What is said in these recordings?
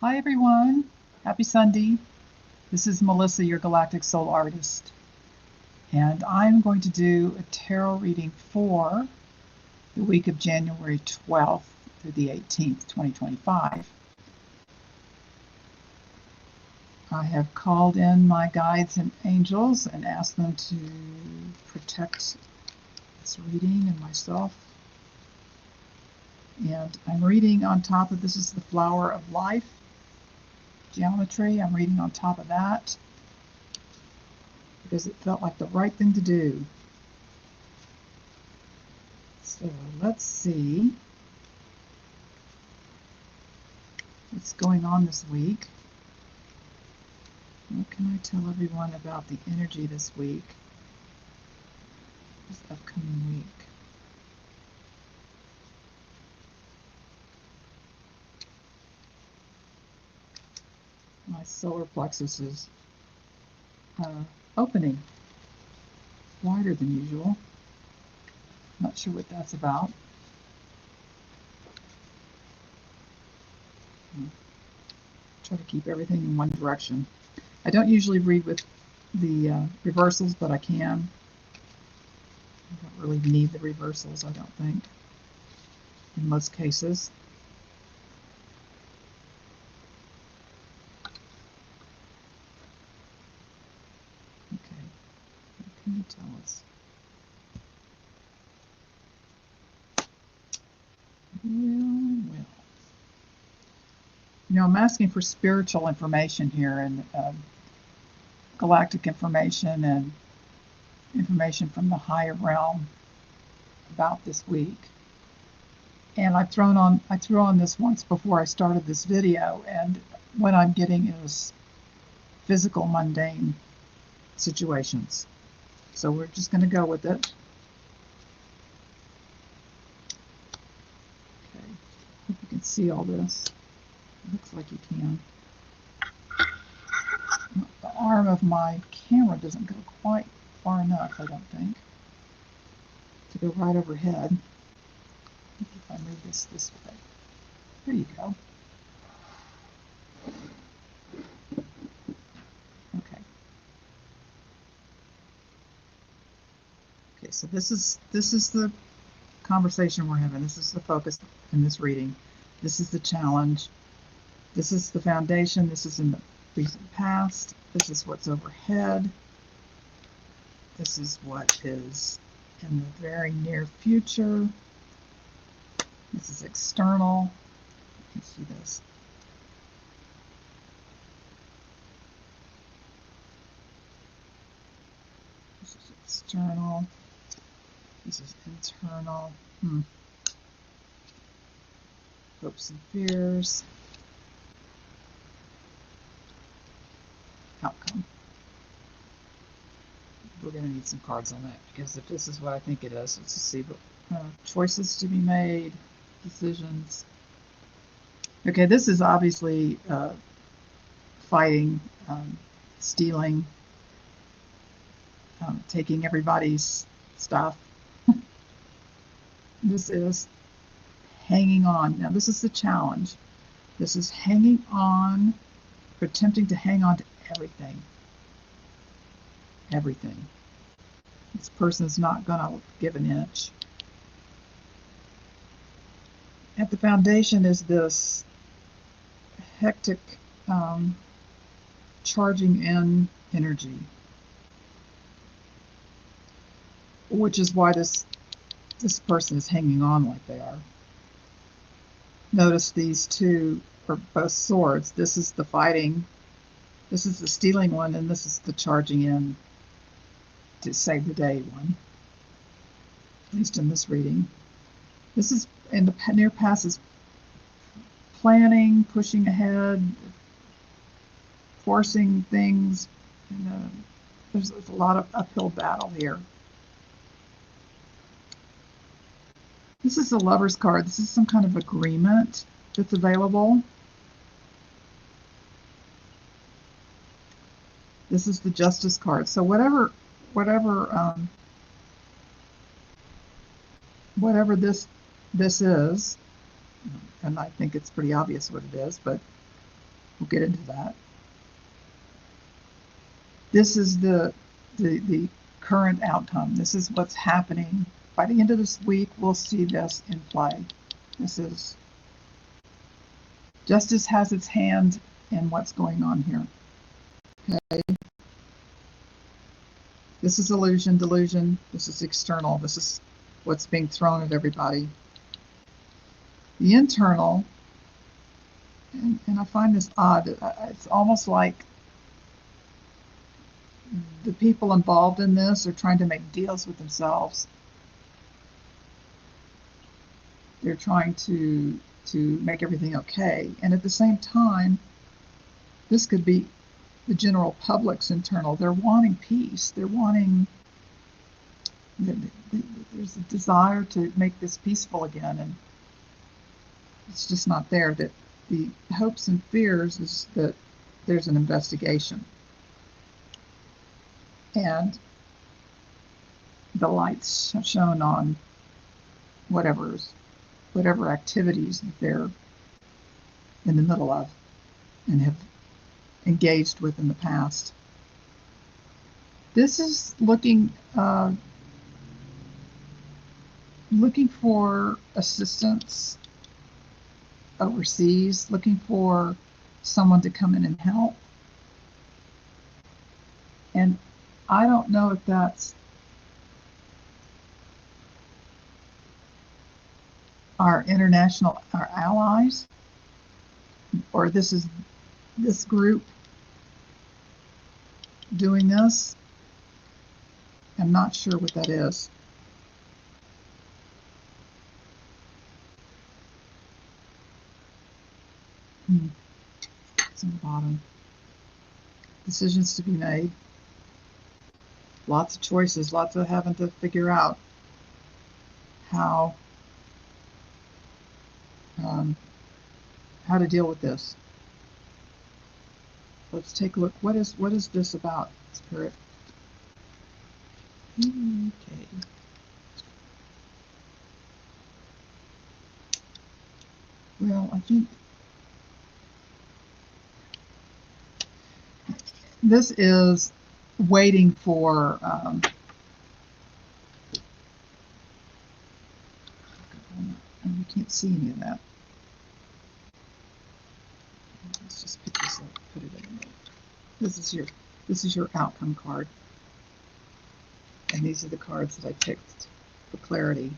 Hi everyone, happy Sunday. This is Melissa, your Galactic Soul Artist, and I'm going to do a tarot reading for the week of January 12th through the 18th, 2025. I have called in my guides and angels and asked them to protect this reading and myself. And I'm reading on top of, this is the Flower of Life geometry. I'm reading on top of that because it felt like the right thing to do. So let's see what's going on this week. What can I tell everyone about the energy this week, this upcoming week? My solar plexus is opening wider than usual. Not sure what that's about. Try to keep everything in one direction. I don't usually read with the reversals, but I can. I don't really need the reversals, I don't think, in most cases. Okay, what can you tell us? Well. You know, I'm asking for spiritual information here and galactic information and information from the higher realm about this week. And I threw on this once before I started this video, and what I'm getting is physical, mundane situations. So we're just going to go with it. Okay, hope you can see all this. Looks like you can. The arm of my camera doesn't go quite far enough, I don't think, to go right overhead. If I move this way. There you go. Okay. Okay, so this is the conversation we're having. This is the focus in this reading. This is the challenge. This is the foundation. This is in the recent past. This is what's overhead. This is what is in the very near future. This is external. You can see this. This is external. This is internal. Hopes and fears. Outcome. We're going to need some cards on that, because if this is what I think it is, let's just see. Choices to be made, decisions. Okay, this is obviously fighting, stealing, taking everybody's stuff. This is hanging on. Now, this is the challenge. This is hanging on, attempting to hang on to everything. Everything. This person's not going to give an inch. At the foundation is this hectic charging in energy, which is why this person is hanging on like they are. Notice these two are both swords. This is the fighting, this is the stealing one, and this is the charging in to save the day one, at least in this reading. This is in the near past is planning, pushing ahead, forcing things. And, there's a lot of uphill battle here. This is the Lover's card. This is some kind of agreement that's available. This is the Justice card. So whatever this is, and I think it's pretty obvious what it is, but We'll get into that. This is the current outcome. This is what's happening. By the end of this week, we'll see this in play. This is justice has its hand in what's going on here. Okay. This is illusion, delusion. This is external. This is what's being thrown at everybody. The internal, and I find this odd. It's almost like the people involved in this are trying to make deals with themselves. They're trying to make everything okay. And at the same time, this could be the general public's internal. They're wanting peace. They're wanting, there's a desire to make this peaceful again, and it's just not there. That the hopes and fears is that there's an investigation, and the lights shown on whatever activities that they're in the middle of and have engaged with in the past. This is looking for assistance overseas, looking for someone to come in and help. And I don't know if that's our allies, or this is this group doing this. I'm not sure what that is. It's on the bottom. Decisions to be made. Lots of choices, lots of having to figure out how to deal with this. Let's take a look. What is this about, Spirit? Okay. Well, I think this is waiting for you can't see any of that. Let's just pick this up, put it in the note. This is your outcome card. And these are the cards that I picked for clarity.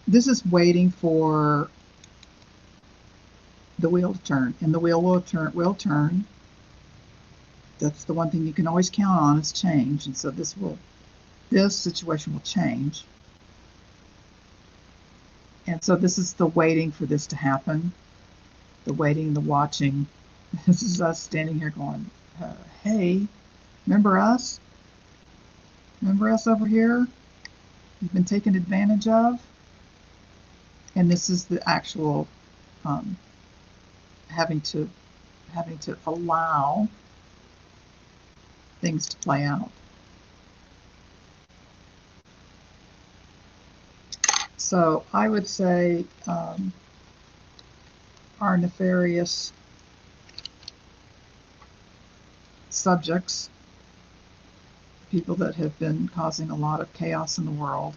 This is waiting for the wheel to turn, and the wheel will turn. That's the one thing you can always count on is change, and so this situation will change. And so this is the waiting for this to happen, the waiting, the watching. This is us standing here going, hey, remember us? Remember us over here? You've been taken advantage of? And this is the actual having to allow things to play out. So I would say our nefarious subjects, people that have been causing a lot of chaos in the world,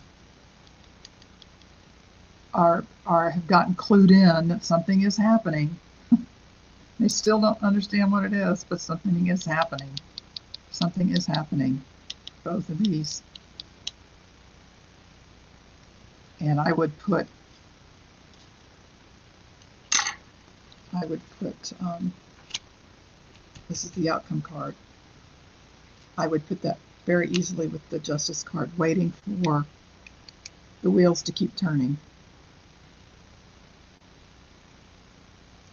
have gotten clued in that something is happening. They still don't understand what it is, but something is happening. Something is happening. Both of these. And I would put this is the outcome card. I would put that very easily with the Justice card, waiting for the wheels to keep turning.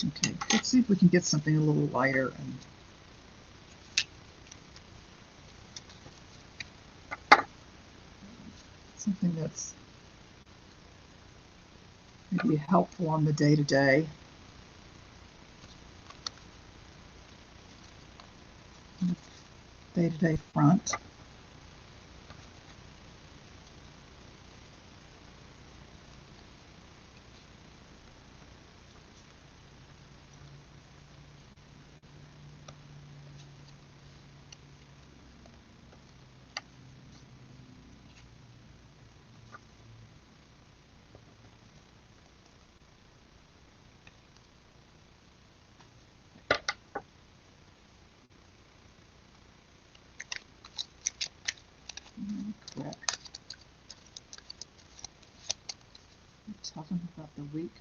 Okay, let's see if we can get something a little lighter and something that's maybe helpful on the day-to-day. Day-to-day front. Tell them about the week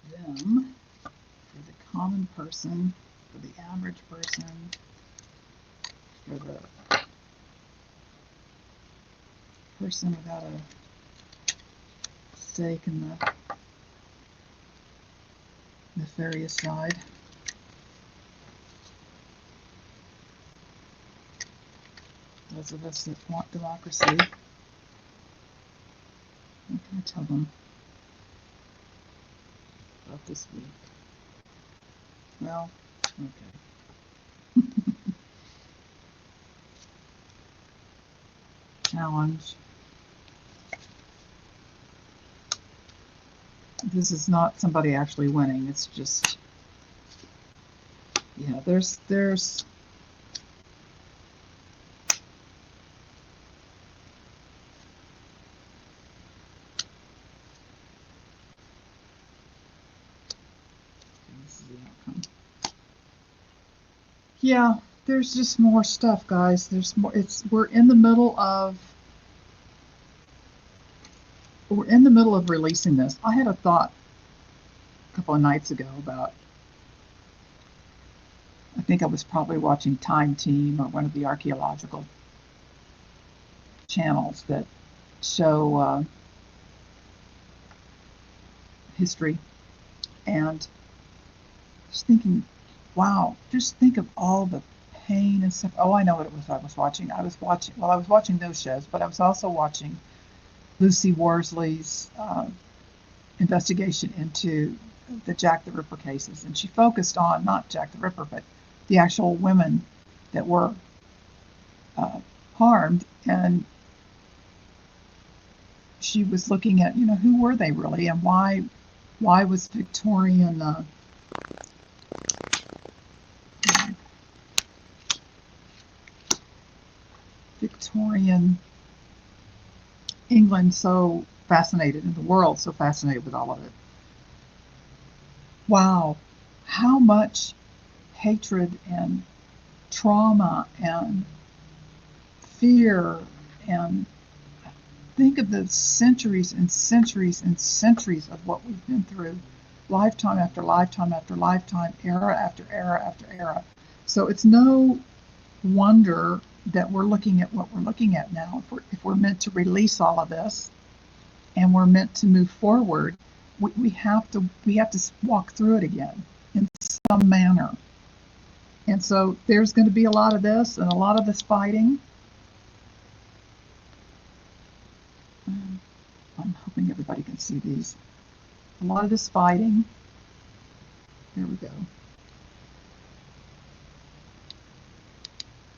for them, for the common person, for the average person, for the person without a stake in the nefarious side. Those of us that want democracy. What can I tell them about this week? Well, okay. Challenge. This is not somebody actually winning. It's just, yeah, there's this is the outcome. Yeah, there's just more stuff, guys. There's more. We're in the middle of releasing this. I had a thought a couple of nights ago about, I think I was probably watching Time Team or one of the archaeological channels that show history, and just thinking, wow, just think of all the pain and stuff. Oh, I know what it was I was watching. I was watching those shows, but I was also watching Lucy Worsley's investigation into the Jack the Ripper cases, and she focused on not Jack the Ripper, but the actual women that were harmed, and she was looking at, who were they really, and why was Victorian England so fascinated, in the world so fascinated with all of it. Wow, how much hatred and trauma and fear, and think of the centuries and centuries and centuries of what we've been through, lifetime after lifetime after lifetime, era after era after era. So it's no wonder that we're looking at what we're looking at now. If we're meant to release all of this and we're meant to move forward, we have to walk through it again in some manner. And so there's going to be a lot of this and a lot of this fighting. I'm hoping everybody can see these. A lot of this fighting. There we go.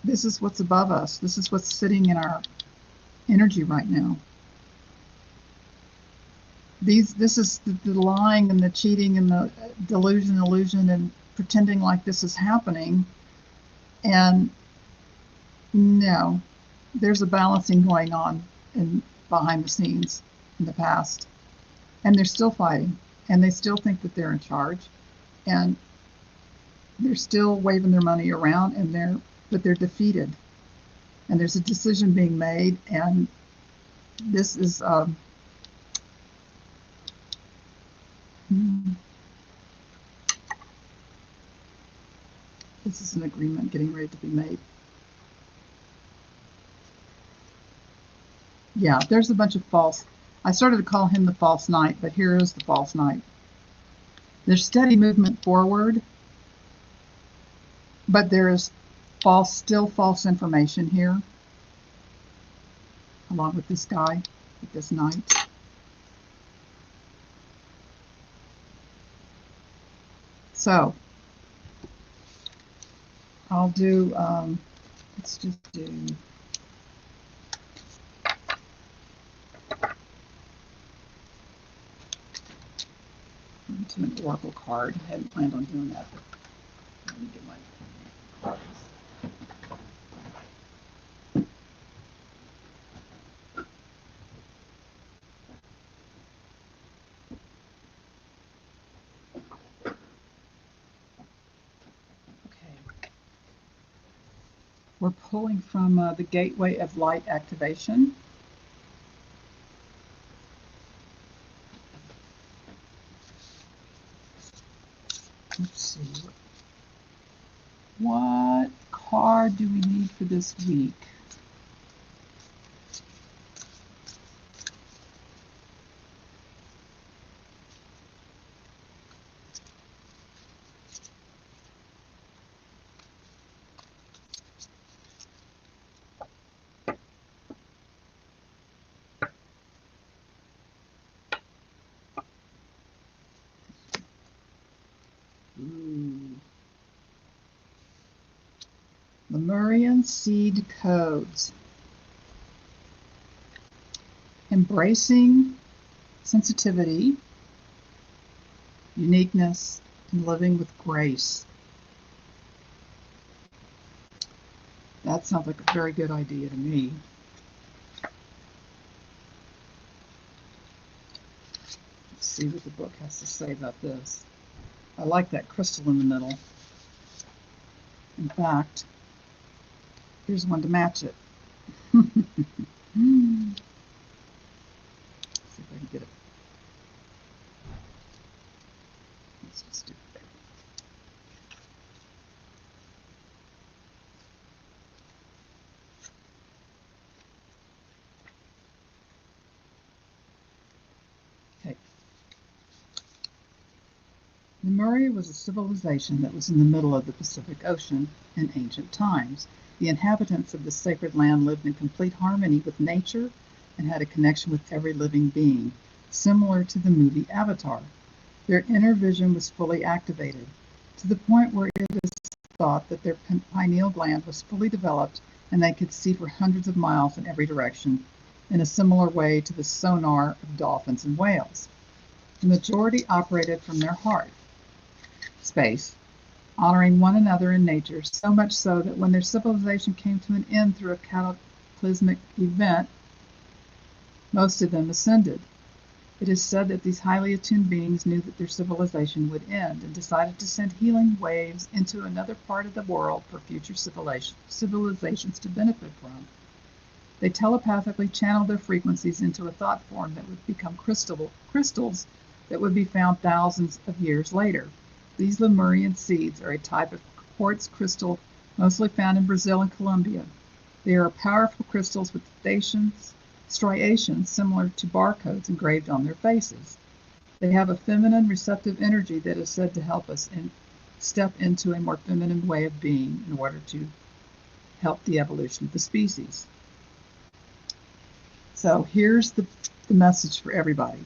This is what's above us. This is what's sitting in our energy right now. This is the lying and the cheating and the illusion and pretending like this is happening. And no, there's a balancing going on behind the scenes in the past. And they're still fighting, and they still think that they're in charge, and they're still waving their money around, but they're defeated. And there's a decision being made, and this is this is an agreement getting ready to be made. Yeah, there's a bunch of false. I started to call him the false knight, but here is the false knight. There's steady movement forward, but there is still false information here, along with this guy, with this knight. So I'll do, let's just do, into an oracle card. I hadn't planned on doing that, but let me get my cards. Okay. We're pulling from the Gateway of Light activation. see. What card do we need for this week? Lemurian seed codes. Embracing sensitivity, uniqueness, and living with grace. That sounds like a very good idea to me. Let's see what the book has to say about this. I like that crystal in the middle. In fact, here's one to match it. Let's see if I can get it. Let's just do it. Okay. Lemuria was a civilization that was in the middle of the Pacific Ocean in ancient times. The inhabitants of this sacred land lived in complete harmony with nature and had a connection with every living being, similar to the movie Avatar. Their inner vision was fully activated, to the point where it is thought that their pineal gland was fully developed and they could see for hundreds of miles in every direction, in a similar way to the sonar of dolphins and whales. The majority operated from their heart space, honoring one another in nature, so much so that when their civilization came to an end through a cataclysmic event, most of them ascended. It is said that these highly attuned beings knew that their civilization would end and decided to send healing waves into another part of the world for future civilizations to benefit from. They telepathically channeled their frequencies into a thought form that would become crystals that would be found thousands of years later. These Lemurian seeds are a type of quartz crystal mostly found in Brazil and Colombia. They are powerful crystals with striations similar to barcodes engraved on their faces. They have a feminine, receptive energy that is said to help us step into a more feminine way of being in order to help the evolution of the species. So here's the message for everybody.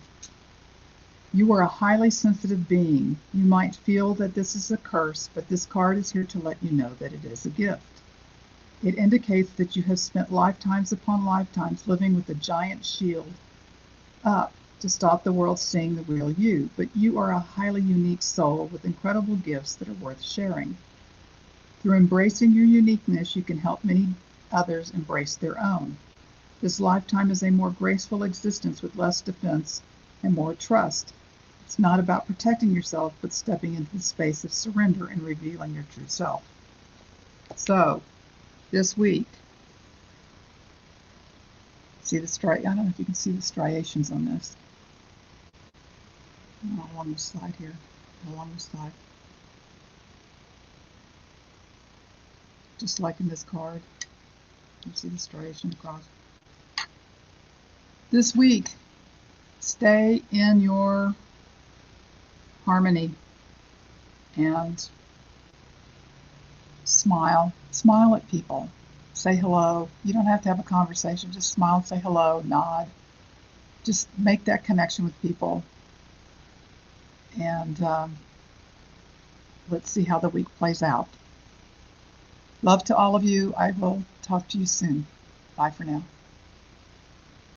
You are a highly sensitive being. You might feel that this is a curse, but this card is here to let you know that it is a gift. It indicates that you have spent lifetimes upon lifetimes living with a giant shield up to stop the world seeing the real you, but you are a highly unique soul with incredible gifts that are worth sharing. Through embracing your uniqueness, you can help many others embrace their own. This lifetime is a more graceful existence with less defense and more trust. It's not about protecting yourself, but stepping into the space of surrender and revealing your true self. So, this week, see the I don't know if you can see the striations on this. Along the side here, along the side. Just like in this card, you see the striation across. This week, stay in your harmony and smile. Smile at people. Say hello. You don't have to have a conversation. Just smile, say hello, nod. Just make that connection with people. And let's see how the week plays out. Love to all of you. I will talk to you soon. Bye for now.